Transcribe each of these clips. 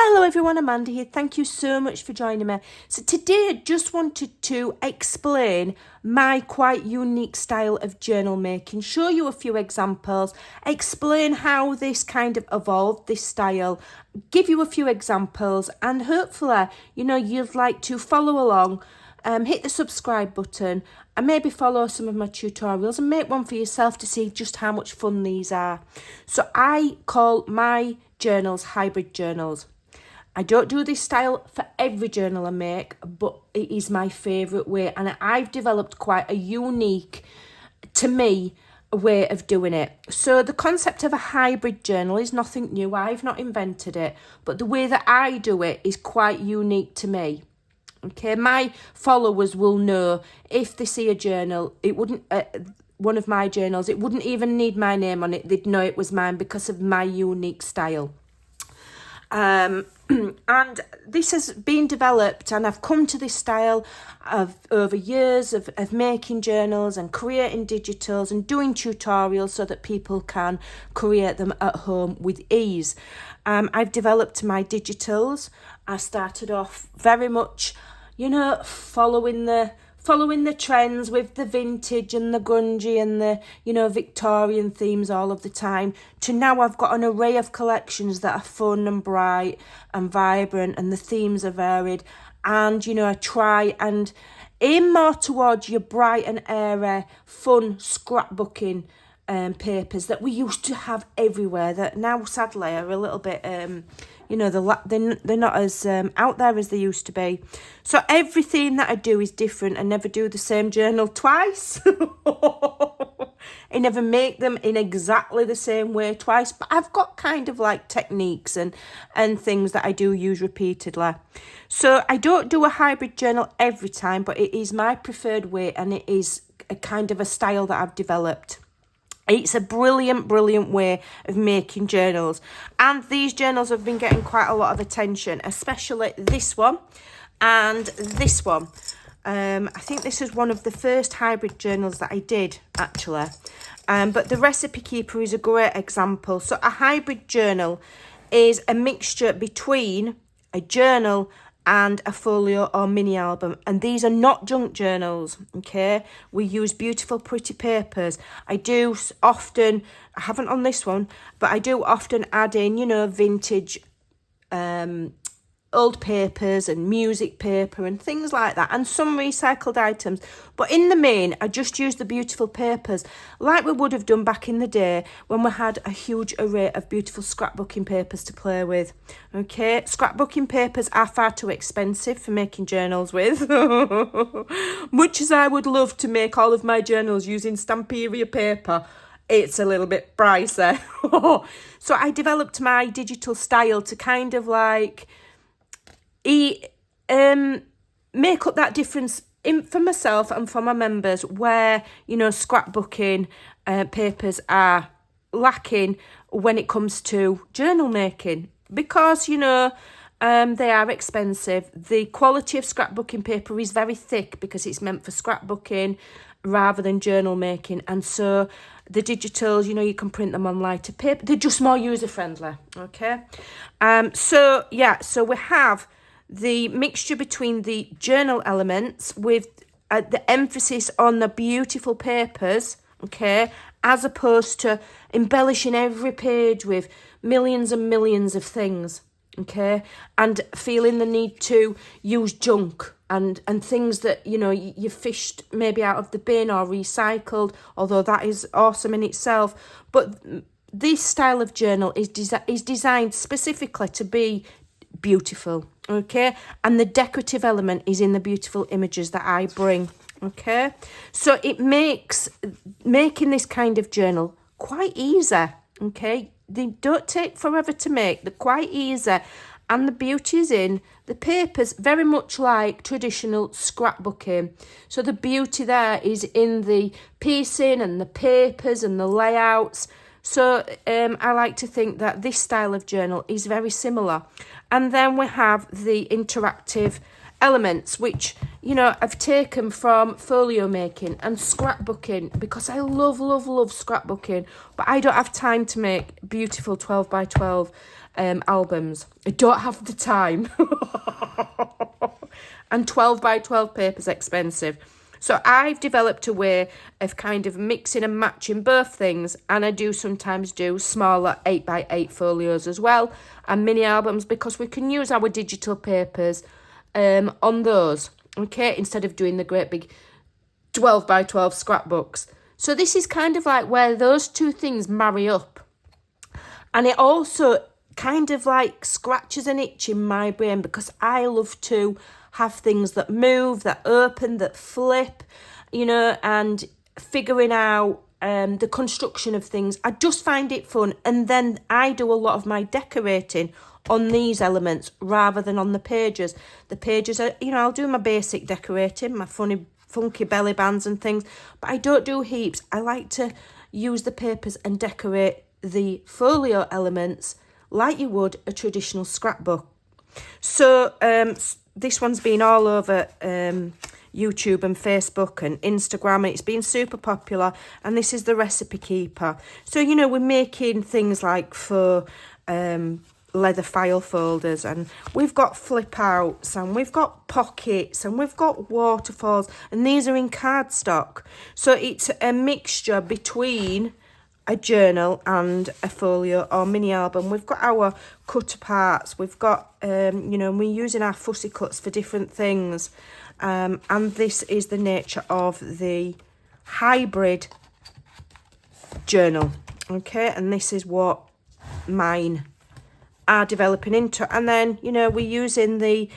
Hello everyone, Amanda here. Thank you so much for joining me. So today I just wanted to explain my quite unique style of journal making, show you a few examples, explain how this kind of evolved, this style, give you a few examples, and hopefully, you'd like to follow along, hit the subscribe button and maybe follow some of my tutorials and make one for yourself to see just how much fun these are. So I call my journals hybrid journals. I don't do this style for every journal I make, but it is my favourite way, and I've developed quite a unique, to me, way of doing it. So the concept of a hybrid journal is nothing new. I've not invented it, but the way that I do it is quite unique to me. Okay, my followers will know if they see a journal, it wouldn't, one of my journals, it wouldn't even need my name on it. They'd know it was mine because of my unique style. And this has been developed, and I've come to this style of over years of making journals and creating digitals and doing tutorials so that people can create them at home with ease. I've developed my digitals. I started off very much, following the trends with the vintage and the grungy and the, Victorian themes all of the time, to now I've got an array of collections that are fun and bright and vibrant, and the themes are varied. And, I try and aim more towards your bright and airy, fun scrapbooking papers that we used to have everywhere, that now sadly are a little bit they're not as out there as they used to be. So everything that I do is different. I never do the same journal twice. I never make them in exactly the same way twice, but I've got kind of like techniques and things that I do use repeatedly. So I don't do a hybrid journal every time, but it is my preferred way, and it is a kind of a style that I've developed. It's a brilliant way of making journals. And these journals have been getting quite a lot of attention, especially this one and this one. I think this is one of the first hybrid journals that I did, actually. But the Recipe Keeper is a great example. So a hybrid journal is a mixture between a journal and a folio or mini album, and these are not junk journals. Okay, we use beautiful pretty papers. I haven't on this one, but I do often add in vintage old papers and music paper and things like that, and some recycled items. But in the main, I just use the beautiful papers like we would have done back in the day when we had a huge array of beautiful scrapbooking papers to play with. Okay, scrapbooking papers are far too expensive for making journals with. Much as I would love to make all of my journals using Stamperia paper, it's a little bit pricey. So I developed my digital style to kind of like make up that difference for myself and for my members, where scrapbooking papers are lacking when it comes to journal making, because they are expensive. The quality of scrapbooking paper is very thick because it's meant for scrapbooking rather than journal making, and so the digitals, you can print them on lighter paper. They're just more user friendly. Okay, so we have the mixture between the journal elements with the emphasis on the beautiful papers, okay, as opposed to embellishing every page with millions and millions of things, okay, and feeling the need to use junk and things that, you fished maybe out of the bin or recycled, although that is awesome in itself. But this style of journal is designed specifically to be beautiful, okay, and the decorative element is in the beautiful images that I bring. Okay, so it makes making this kind of journal quite easy. Okay, they don't take forever to make, they're quite easy, and the beauty is in the papers, very much like traditional scrapbooking. So the beauty there is in the piecing and the papers and the layouts. So I like to think that this style of journal is very similar. And then we have the interactive elements, which, you know, I've taken from folio making and scrapbooking, because I love scrapbooking, but I don't have time to make beautiful 12 by 12 albums. I don't have the time. And 12 by 12 paper's expensive. So I've developed a way of kind of mixing and matching both things, and I do sometimes do smaller 8 by 8 folios as well, and mini albums, because we can use our digital papers on those, okay, instead of doing the great big 12 by 12 scrapbooks. So this is kind of like where those two things marry up. And it also kind of like scratches an itch in my brain, because I love to have things that move, that open, that flip, you know, and figuring out the construction of things. I just find it fun. And then I do a lot of my decorating on these elements rather than on the pages. The pages are, you know, I'll do my basic decorating, my funky belly bands and things, but I don't do heaps. I like to use the papers and decorate the folio elements like you would a traditional scrapbook. So this one's been all over YouTube and Facebook and Instagram, and it's been super popular, and this is the recipe keeper. So, you know, we're making things like for leather file folders, and we've got flip outs, and we've got pockets, and we've got waterfalls, and these are in cardstock. So it's a mixture between a journal and a folio or mini album. We've got our cut aparts, we've got you know, we're using our fussy cuts for different things, and this is the nature of the hybrid journal, okay, and this is what mine are developing into. And then, you know, we're using the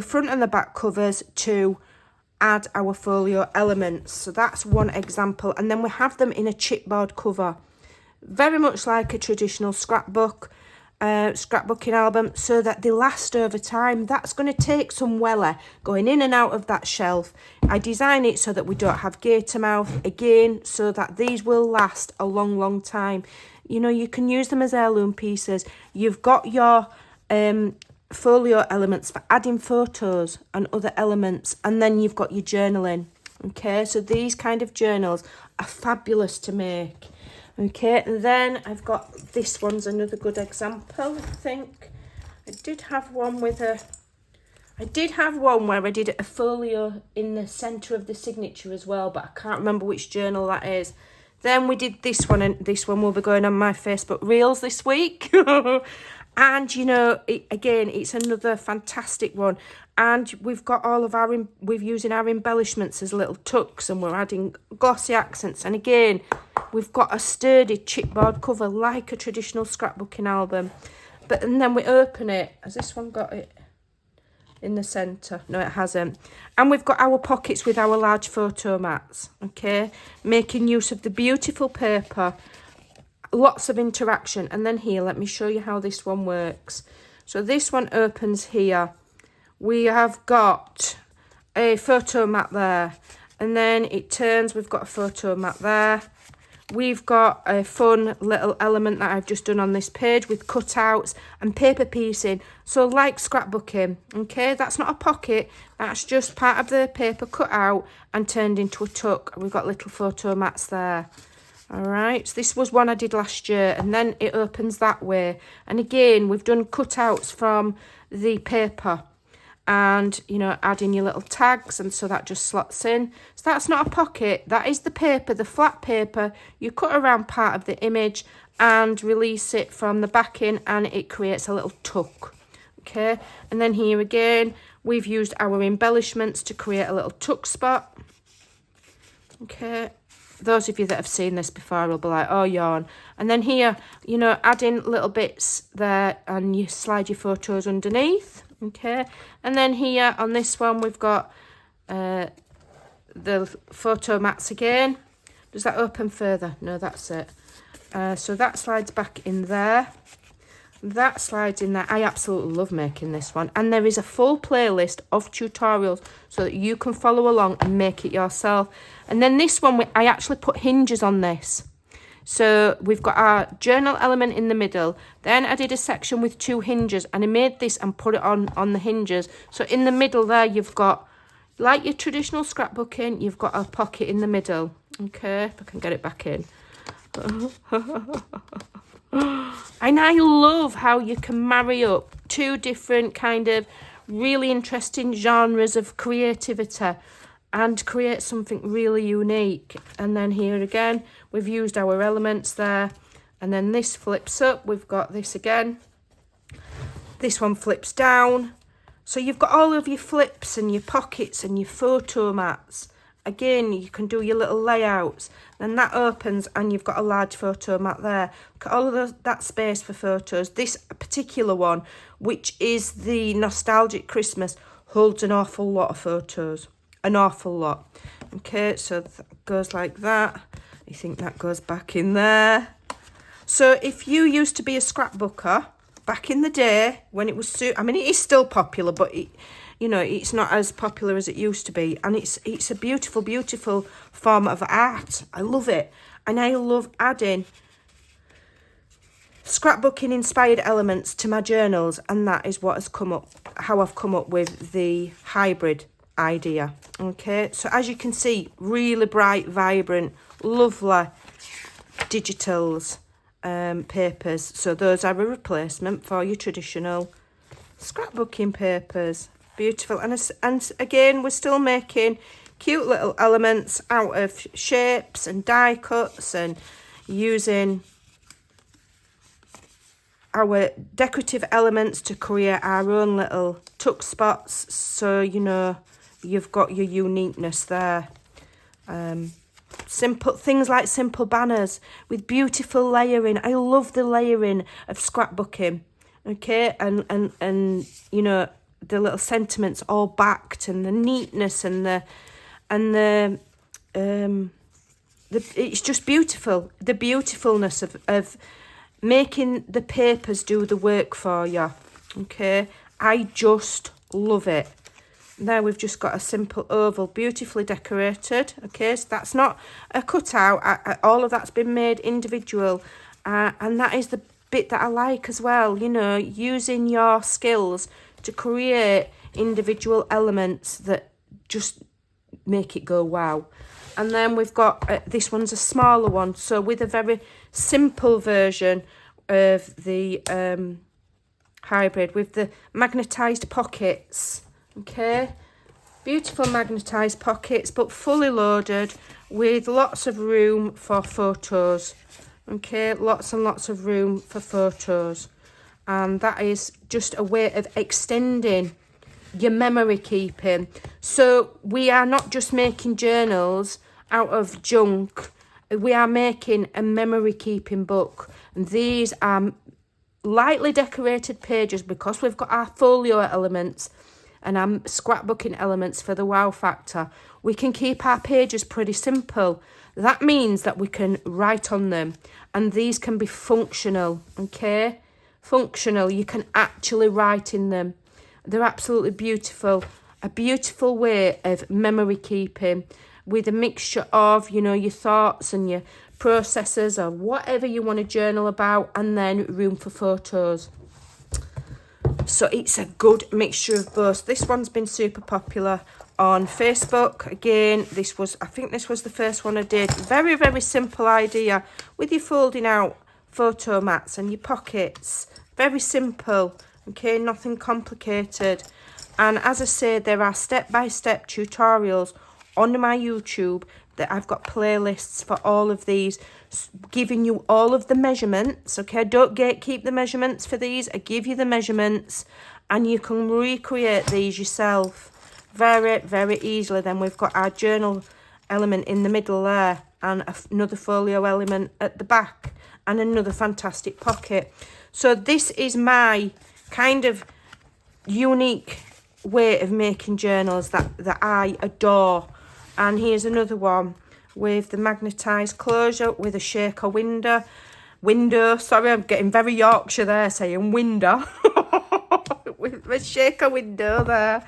front and the back covers to add our folio elements. So that's one example. And then we have them in a chipboard cover, very much like a traditional scrapbooking album, so that they last over time. That's going to take some weller going in and out of that shelf. I design it so that we don't have gator mouth, again, so that these will last a long time. You know, you can use them as heirloom pieces. You've got your folio elements for adding photos and other elements, and then you've got your journaling, okay? So these kind of journals are fabulous to make, okay? And then I've got, this one's another good example, I think. I did have one where I did a folio in the centre of the signature as well, but I can't remember which journal that is. Then we did this one, and this one will be going on my Facebook Reels this week. And, you know, again, it's another fantastic one. And we've got all of we're using our embellishments as little tucks, and we're adding glossy accents. And again, we've got a sturdy chipboard cover like a traditional scrapbooking album. And then we open it. Has this one got it in the centre? No, it hasn't. And we've got our pockets with our large photo mats, okay? Making use of the beautiful paper. Lots of interaction. And then here, let me show you how this one works. So this one opens here. We have got a photo mat there, and then it turns, we've got a photo mat there. We've got a fun little element that I've just done on this page with cutouts and paper piecing. So like scrapbooking, okay? That's not a pocket, that's just part of the paper cut out and turned into a tuck. We've got little photo mats there. All right, so this was one I did last year, and then it opens that way. And again, we've done cutouts from the paper, and, you know, adding your little tags, and so that just slots in. So that's not a pocket, that is the paper, the flat paper. You cut around part of the image and release it from the backing, and it creates a little tuck, okay? And then here again, we've used our embellishments to create a little tuck spot, okay? Those of you that have seen this before will be like, oh, yawn. And then here, you know, adding little bits there, and you slide your photos underneath, okay? And then here on this one, we've got the photo mats again. Does that open further? No, that's it. So that slides back in there. That slides in there. I absolutely love making this one. And there is a full playlist of tutorials so that you can follow along and make it yourself. And then this one, I actually put hinges on this. So we've got our journal element in the middle. Then I did a section with 2 hinges, and I made this and put it on the hinges. So in the middle there, you've got, like your traditional scrapbooking, you've got a pocket in the middle. Okay, if I can get it back in. And I love how you can marry up 2 different kind of really interesting genres of creativity and create something really unique. And then here again, we've used our elements there. And then this flips up. We've got this again. This one flips down. So you've got all of your flips and your pockets and your photo mats. Again, you can do your little layouts. Then that opens and you've got a large photo mat there. Look at all of that space for photos. This particular one, which is the Nostalgic Christmas, holds an awful lot of photos. An awful lot. Okay, so that goes like that. I think that goes back in there. So if you used to be a scrapbooker back in the day when it was, I mean, it is still popular, but it, you know, it's not as popular as it used to be. And it's a beautiful, beautiful form of art. I love it. And I love adding scrapbooking inspired elements to my journals. And that is what has come up, how I've come up with the hybrid idea. Okay, so as you can see, really bright, vibrant, lovely digitals, papers. So those are a replacement for your traditional scrapbooking papers. Beautiful. And again, we're still making cute little elements out of shapes and die cuts, and using our decorative elements to create our own little tuck spots. So, you know, you've got your uniqueness there. Simple things like simple banners with beautiful layering. I love the layering of scrapbooking. Okay, and you know, the little sentiments all backed, and the neatness and the it's just beautiful. The beautifulness of making the papers do the work for you. Okay, I just love it. There we've just got a simple oval, beautifully decorated. Okay, so that's not a cutout. All of that's been made individual, and that is the bit that I like as well. You know, using your skills to create individual elements that just make it go wow. And then we've got this one's a smaller one, so with a very simple version of the hybrid with the magnetized pockets. Okay, beautiful magnetized pockets, but fully loaded with lots of room for photos. Okay, lots and lots of room for photos. And that is just a way of extending your memory keeping. So we are not just making journals out of junk. We are making a memory keeping book. And these are lightly decorated pages because we've got our folio elements and our scrapbooking elements for the wow factor. We can keep our pages pretty simple. That means that we can write on them, and these can be functional. Okay, functional. You can actually write in them. They're absolutely beautiful. A beautiful way of memory keeping with a mixture of, you know, your thoughts and your processes or whatever you want to journal about, and then room for photos. So it's a good mixture of both. This one's been super popular on Facebook. Again, I think this was the first one I did. Very, very simple idea with your folding out photo mats and your pockets. Very simple. Okay, nothing complicated. And as I said, there are step-by-step tutorials on my YouTube that I've got playlists for all of these, giving you all of the measurements. Okay, don't keep the measurements for these. I give you the measurements and you can recreate these yourself very, very easily. Then we've got our journal element in the middle there, and another folio element at the back, and another fantastic pocket. So this is my kind of unique way of making journals that I adore. And here's another one with the magnetized closure with a shaker window. Sorry, I'm getting very Yorkshire there, saying window. With a shaker window there.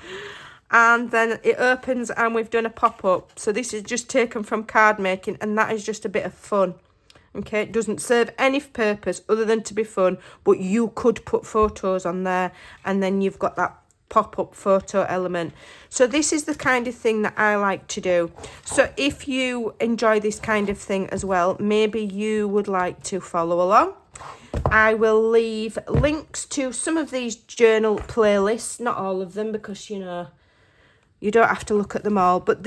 And then it opens and we've done a pop-up. So this is just taken from card making, and that is just a bit of fun. Okay, it doesn't serve any purpose other than to be fun, but you could put photos on there and then you've got that pop-up photo element. So this is the kind of thing that I like to do. So if you enjoy this kind of thing as well, maybe you would like to follow along. I will leave links to some of these journal playlists, not all of them, because you know you don't have to look at them all, but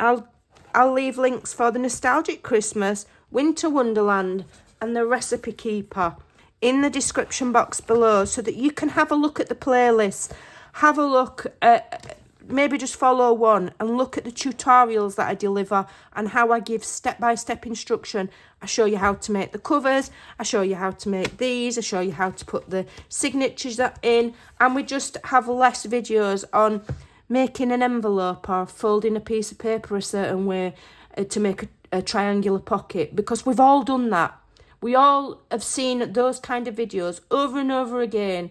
I'll leave links for the Nostalgic Christmas, Winter Wonderland and the Recipe Keeper in the description box below, so that you can have a look at the playlist, have a look at, maybe just follow one and look at the tutorials that I deliver and how I give step-by-step instruction. I show you how to make the covers, I show you how to make these, I show you how to put the signatures in, and we just have less videos on making an envelope or folding a piece of paper a certain way to make a triangular pocket, because we've all done that. We all have seen those kind of videos over and over again.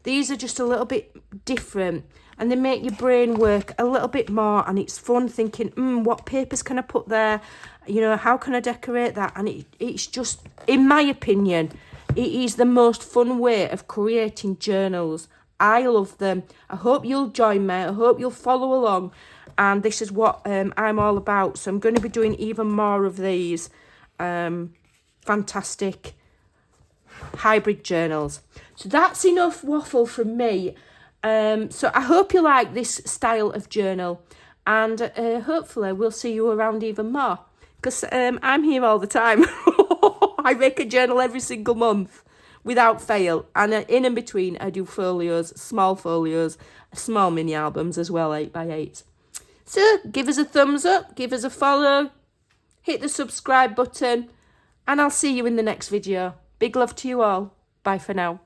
These are just a little bit different and they make your brain work a little bit more, and it's fun thinking, what papers can I put there? You know, how can I decorate that? And it's just, in my opinion, it is the most fun way of creating journals. I love them. I hope you'll join me. I hope you'll follow along. And this is what I'm all about. So I'm going to be doing even more of these fantastic hybrid journals. So that's enough waffle from me. So I hope you like this style of journal, and hopefully we'll see you around even more, because I'm here all the time. I make a journal every single month without fail, and in between I do folios, small mini albums as well, 8x8. So give us a thumbs up, give us a follow, hit the subscribe button, and I'll see you in the next video. Big love to you all. Bye for now.